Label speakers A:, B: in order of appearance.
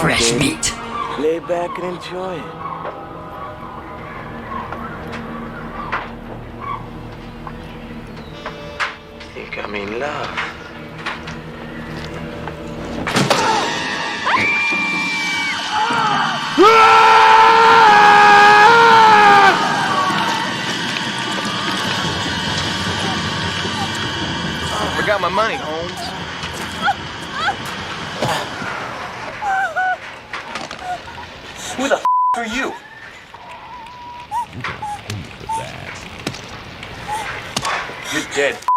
A: fresh meat.
B: Lay back and enjoy it. Think I'm in love. Forgot my money, Holmes. Who the f*** are you? You're dead.